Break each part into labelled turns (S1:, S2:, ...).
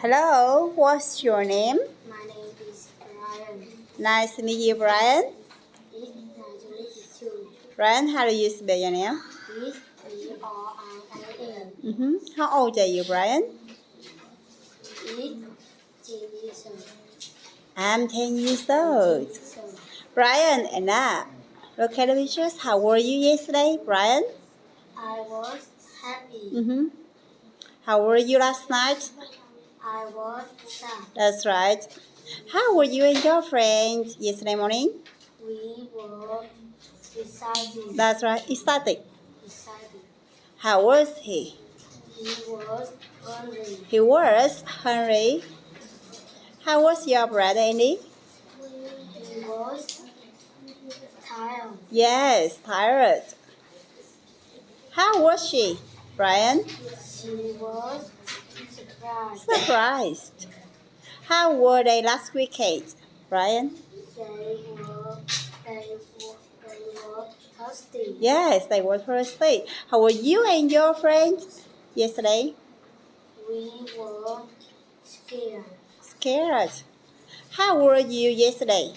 S1: Hello, what's your name?
S2: My name is Brian.
S1: Nice to meet you, Brian.
S2: It's nice to meet you too.
S1: Brian, how do you spell your name?
S2: It's B-R-I-A-N.
S1: How old are you, Brian?
S2: It's 10 years old.
S1: I'm 10 years old. Brian and look at the pictures. How were you yesterday, Brian?
S2: I was happy.
S1: How were you last night?
S2: I was sad.
S1: That's right. How were you and your friends yesterday morning?
S2: We were excited.
S1: That's right. Ecstatic.
S2: Excited.
S1: How was he?
S2: He was hungry.
S1: He was hungry. How was your brother, Andy?
S2: He was tired.
S1: Yes, tired. How was she, Brian?
S2: She was surprised.
S1: Surprised. How were they last weekend, Brian?
S2: They were thirsty.
S1: Yes, they were thirsty. How were you and your friends yesterday?
S2: We were scared.
S1: Scared. How were you yesterday,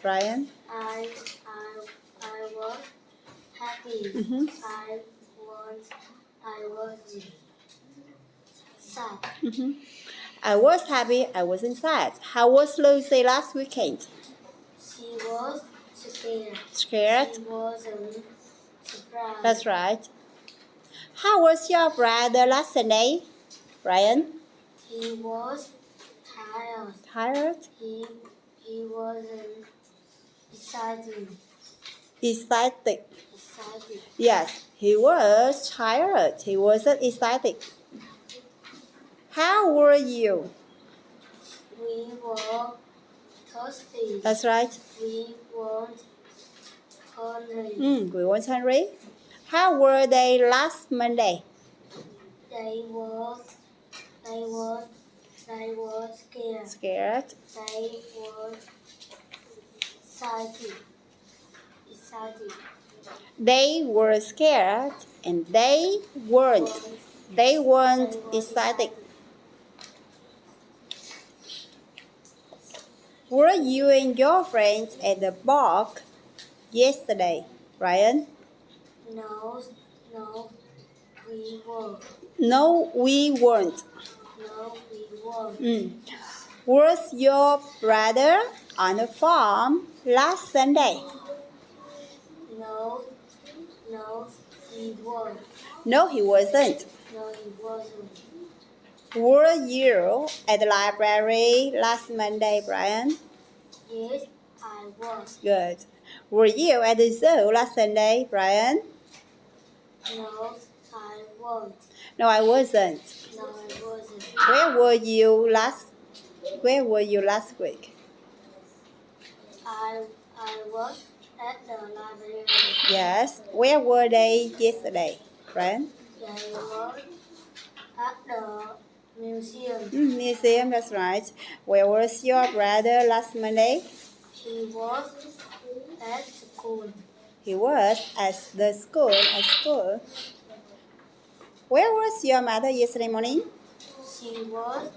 S1: Brian?
S2: I was happy. I was sad.
S1: I was happy. I wasn't sad. How was Lucy last weekend?
S2: She was scared.
S1: Scared?
S2: She wasn't surprised.
S1: That's right. How was your brother last Sunday, Brian?
S2: He was tired.
S1: Tired?
S2: He wasn't excited.
S1: Excited.
S2: Excited.
S1: Yes, he was tired. He wasn't excited. How were you?
S2: We were thirsty.
S1: That's right.
S2: We weren't hungry.
S1: We weren't hungry. How were they last Monday?
S2: They were scared.
S1: Scared.
S2: They were excited.
S1: They were scared and they weren't. They weren't excited. Were you and your friends at the park yesterday, Brian?
S2: No, we were.
S1: No, we weren't.
S2: No, we weren't.
S1: Was your brother on the farm last Sunday?
S2: No, he was.
S1: No, he wasn't.
S2: No, he wasn't.
S1: Were you at the library last Monday, Brian?
S2: Yes, I was.
S1: Good. Were you at the zoo last Sunday, Brian?
S2: No, I wasn't.
S1: No, I wasn't.
S2: No, I wasn't.
S1: Where were you last week?
S2: I was at the library.
S1: Yes. Where were they yesterday, Brian?
S2: They were at the museum.
S1: Museum, that's right. Where was your brother last Monday?
S2: He was at school.
S1: He was at the school. Where was your mother yesterday morning?
S2: She was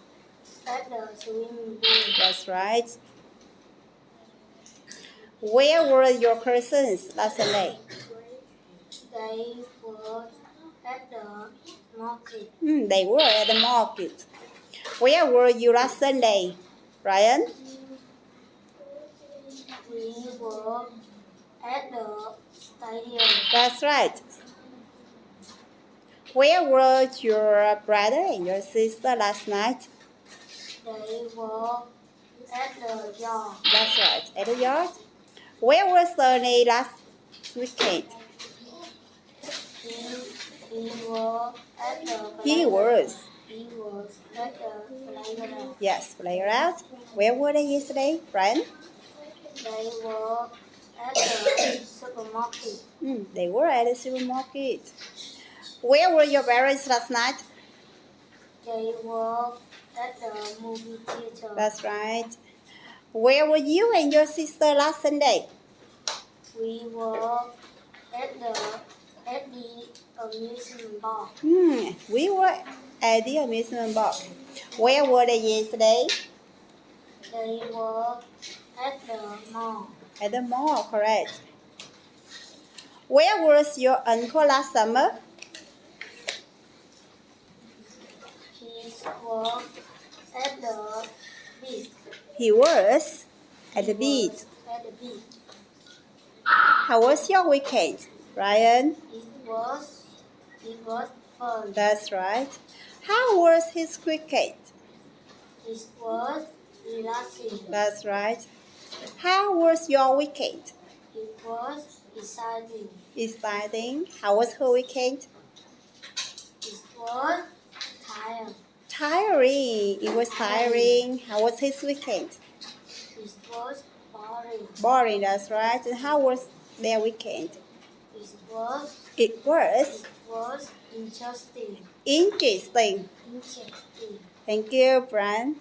S2: at the swimming pool.
S1: That's right. Where were your cousins last Sunday?
S2: They were at the market.
S1: They were at the market. Where were you last Sunday, Brian?
S2: We were at the stadium.
S1: That's right. Where were your brother and your sister last night?
S2: They were at the yard.
S1: That's right, at the yard. Where was Sonny last weekend?
S2: He was at the
S1: He was.
S2: at the playground.
S1: Yes, playground. Where were they yesterday, Brian?
S2: They were at the supermarket.
S1: They were at the supermarket. Where were your parents last night?
S2: They were at the movie theater.
S1: That's right. Where were you and your sister last Sunday?
S2: We were at the amusement park.
S1: We were at the amusement park. Where were they yesterday?
S2: They were at the mall.
S1: At the mall, correct. Where was your uncle last summer?
S2: He was at the beach.
S1: He was at the beach.
S2: At the beach.
S1: How was your weekend, Ryan?
S2: It was fun.
S1: That's right. How was his cricket?
S2: It was relaxing.
S1: That's right. How was your weekend?
S2: It was exciting.
S1: Exciting. How was her weekend?
S2: It was tired.
S1: Tiring. It was tiring. How was his weekend?
S2: It was boring.
S1: Boring, that's right. And how was their weekend?
S2: It was
S1: It was
S2: interesting.
S1: interesting.
S2: Interesting.
S1: Thank you, Brian.